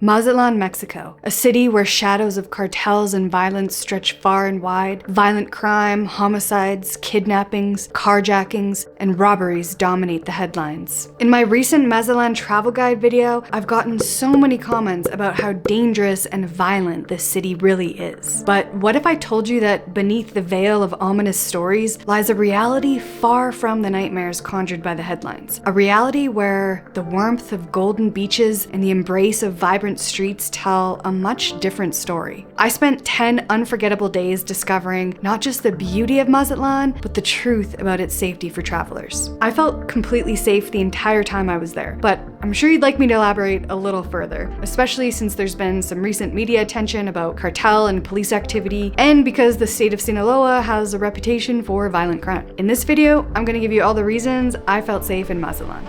Mazatlan, Mexico, a city where shadows of cartels and violence stretch far and wide. Violent crime, homicides, kidnappings, carjackings, and robberies dominate the headlines. In my recent Mazatlan travel guide video, I've gotten so many comments about how dangerous and violent this city really is. But what if I told you that beneath the veil of ominous stories lies a reality far from the nightmares conjured by the headlines? A reality where the warmth of golden beaches and the embrace of vibrant streets tell a much different story. I spent 10 unforgettable days discovering not just the beauty of Mazatlan, but the truth about its safety for travelers. I felt completely safe the entire time I was there, but I'm sure you'd like me to elaborate a little further, especially since there's been some recent media attention about cartel and police activity, and because the state of Sinaloa has a reputation for violent crime. In this video, I'm going to give you all the reasons I felt safe in Mazatlan.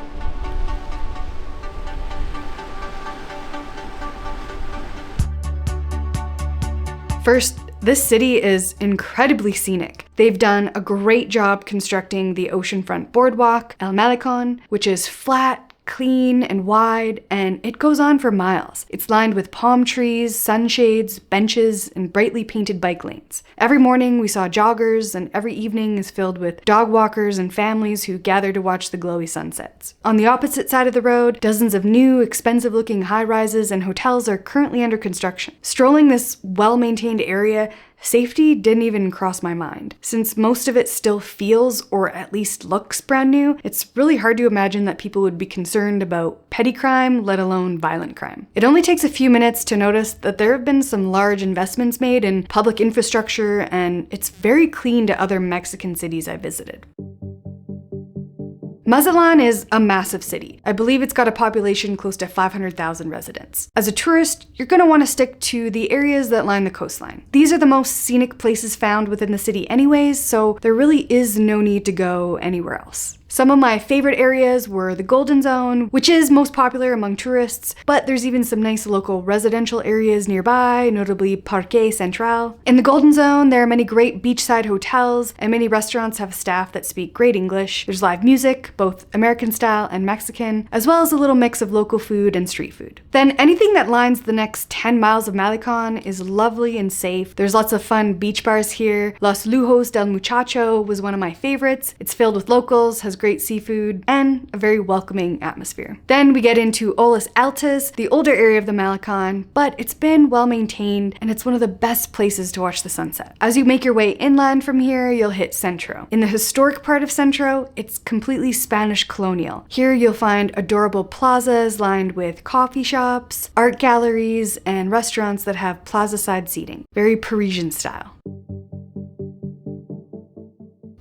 First, this city is incredibly scenic. They've done a great job constructing the oceanfront boardwalk, El Malecón, which is flat, clean, and wide, and it goes on for miles. It's lined with palm trees, sunshades, benches, and brightly painted bike lanes. Every morning we saw joggers, and every evening is filled with dog walkers and families who gather to watch the glowy sunsets. On the opposite side of the road, dozens of new, expensive-looking high-rises and hotels are currently under construction. Strolling this well-maintained area, safety didn't even cross my mind. Since most of it still feels, or at least looks, brand new, it's really hard to imagine that people would be concerned about petty crime, let alone violent crime. It only takes a few minutes to notice that there have been some large investments made in public infrastructure, and it's very clean to other Mexican cities I visited. Mazatlan is a massive city. I believe it's got a population close to 500,000 residents. As a tourist, you're going to want to stick to the areas that line the coastline. These are the most scenic places found within the city anyways, so there really is no need to go anywhere else. Some of my favorite areas were the Golden Zone, which is most popular among tourists, but there's even some nice local residential areas nearby, notably Parque Central. In the Golden Zone, there are many great beachside hotels, and many restaurants have staff that speak great English. There's live music, both American style and Mexican, as well as a little mix of local food and street food. Then anything that lines the next 10 miles of Malecón is lovely and safe. There's lots of fun beach bars here. Los Lujos del Muchacho was one of my favorites. It's filled with locals, has great seafood, and a very welcoming atmosphere. Then we get into Olas Altas, the older area of the Malecón, but it's been well maintained and it's one of the best places to watch the sunset. As you make your way inland from here, you'll hit Centro. In the historic part of Centro, it's completely Spanish colonial. Here you'll find adorable plazas lined with coffee shops, art galleries, and restaurants that have plaza-side seating. Very Parisian style.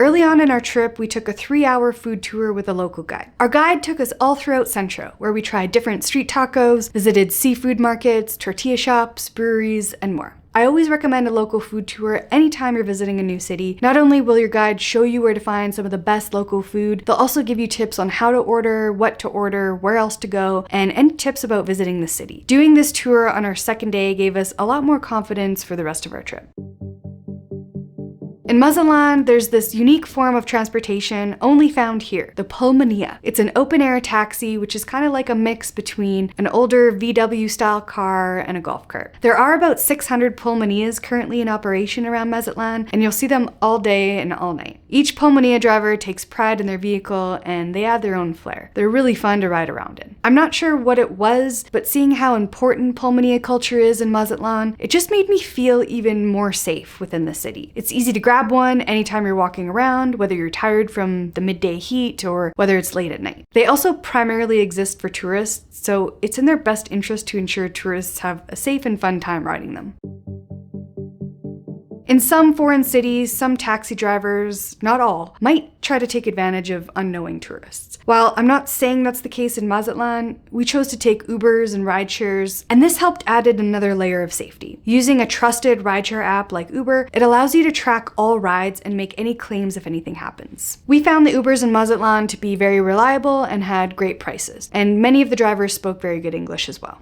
Early on in our trip, we took a 3-hour food tour with a local guide. Our guide took us all throughout Centro, where we tried different street tacos, visited seafood markets, tortilla shops, breweries, and more. I always recommend a local food tour anytime you're visiting a new city. Not only will your guide show you where to find some of the best local food, they'll also give you tips on how to order, what to order, where else to go, and any tips about visiting the city. Doing this tour on our second day gave us a lot more confidence for the rest of our trip. In Mazatlan, there's this unique form of transportation only found here, the pulmonía. It's an open-air taxi, which is kind of like a mix between an older VW-style car and a golf cart. There are about 600 pulmonías currently in operation around Mazatlan, and you'll see them all day and all night. Each pulmonía driver takes pride in their vehicle, and they add their own flair. They're really fun to ride around in. I'm not sure what it was, but seeing how important pulmonía culture is in Mazatlan, it just made me feel even more safe within the city. It's easy to grab one anytime you're walking around, whether you're tired from the midday heat or whether it's late at night. They also primarily exist for tourists, so it's in their best interest to ensure tourists have a safe and fun time riding them. In some foreign cities, some taxi drivers, not all, might try to take advantage of unknowing tourists. While I'm not saying that's the case in Mazatlan, we chose to take Ubers and rideshares, and this helped added another layer of safety. Using a trusted rideshare app like Uber, it allows you to track all rides and make any claims if anything happens. We found the Ubers in Mazatlan to be very reliable and had great prices, and many of the drivers spoke very good English as well.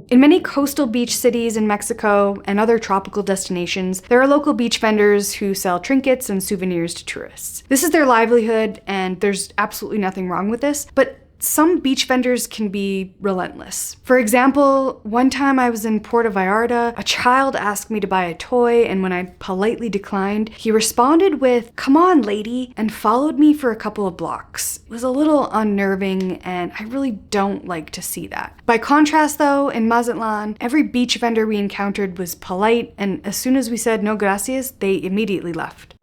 In many coastal beach cities in Mexico and other tropical destinations, there are local beach vendors who sell trinkets and souvenirs to tourists. This is their livelihood, and there's absolutely nothing wrong with this, but some beach vendors can be relentless. For example, one time I was in Puerto Vallarta, a child asked me to buy a toy, and when I politely declined, he responded with, "Come on, lady," and followed me for a couple of blocks. It was a little unnerving, and I really don't like to see that. By contrast though, in Mazatlan, every beach vendor we encountered was polite, and as soon as we said no gracias, they immediately left.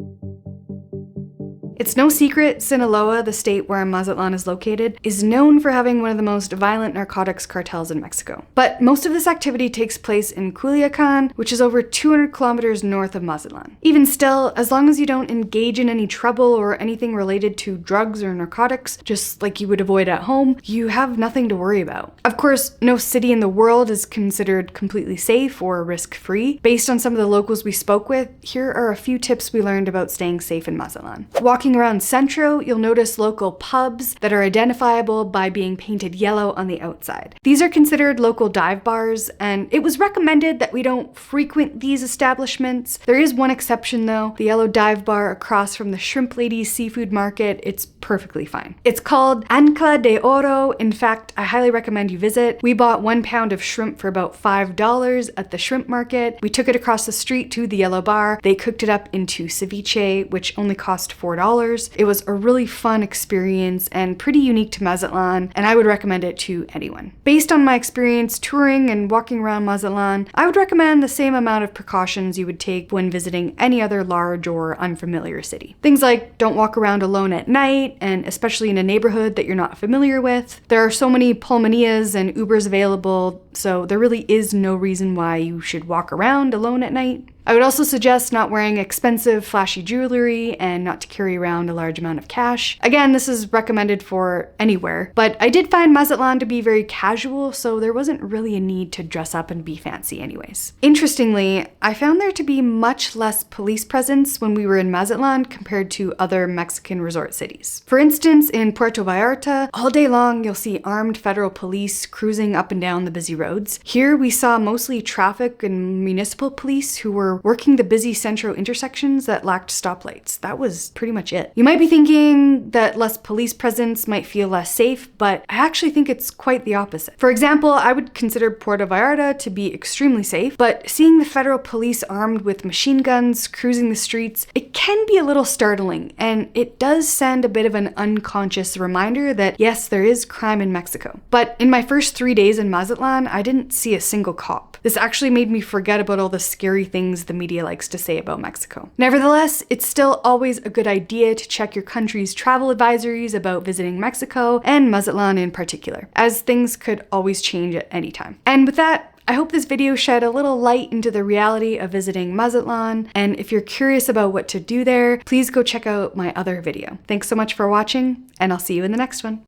It's no secret Sinaloa, the state where Mazatlan is located, is known for having one of the most violent narcotics cartels in Mexico. But most of this activity takes place in Culiacan, which is over 200 kilometers north of Mazatlan. Even still, as long as you don't engage in any trouble or anything related to drugs or narcotics, just like you would avoid at home, you have nothing to worry about. Of course, no city in the world is considered completely safe or risk-free. Based on some of the locals we spoke with, here are a few tips we learned about staying safe in Mazatlan. Walking around Centro, you'll notice local pubs that are identifiable by being painted yellow on the outside. These are considered local dive bars, and it was recommended that we don't frequent these establishments. There is one exception though, the yellow dive bar across from the Shrimp Lady's seafood market. It's perfectly fine. It's called Ancla de Oro. In fact, I highly recommend you visit. We bought 1 pound of shrimp for about $5 at the shrimp market. We took it across the street to the yellow bar. They cooked it up into ceviche, which only cost $4. It was a really fun experience and pretty unique to Mazatlan, and I would recommend it to anyone. Based on my experience touring and walking around Mazatlan, I would recommend the same amount of precautions you would take when visiting any other large or unfamiliar city. Things like don't walk around alone at night, and especially in a neighborhood that you're not familiar with. There are so many pulmonias and Ubers available, so there really is no reason why you should walk around alone at night. I would also suggest not wearing expensive, flashy jewelry and not to carry around a large amount of cash. Again, this is recommended for anywhere, but I did find Mazatlan to be very casual, so there wasn't really a need to dress up and be fancy anyways. Interestingly, I found there to be much less police presence when we were in Mazatlan compared to other Mexican resort cities. For instance, in Puerto Vallarta, all day long you'll see armed federal police cruising up and down the busy roads. Here we saw mostly traffic and municipal police who were working the busy Centro intersections that lacked stoplights. That was pretty much it. You might be thinking that less police presence might feel less safe, but I actually think it's quite the opposite. For example, I would consider Puerto Vallarta to be extremely safe, but seeing the federal police armed with machine guns cruising the streets, it can be a little startling, and it does send a bit of an unconscious reminder that yes, there is crime in Mexico. But in my first 3 days in Mazatlan, I didn't see a single cop. This actually made me forget about all the scary things the media likes to say about Mexico. Nevertheless, it's still always a good idea to check your country's travel advisories about visiting Mexico, and Mazatlan in particular, as things could always change at any time. And with that, I hope this video shed a little light into the reality of visiting Mazatlan, and if you're curious about what to do there, please go check out my other video. Thanks so much for watching, and I'll see you in the next one.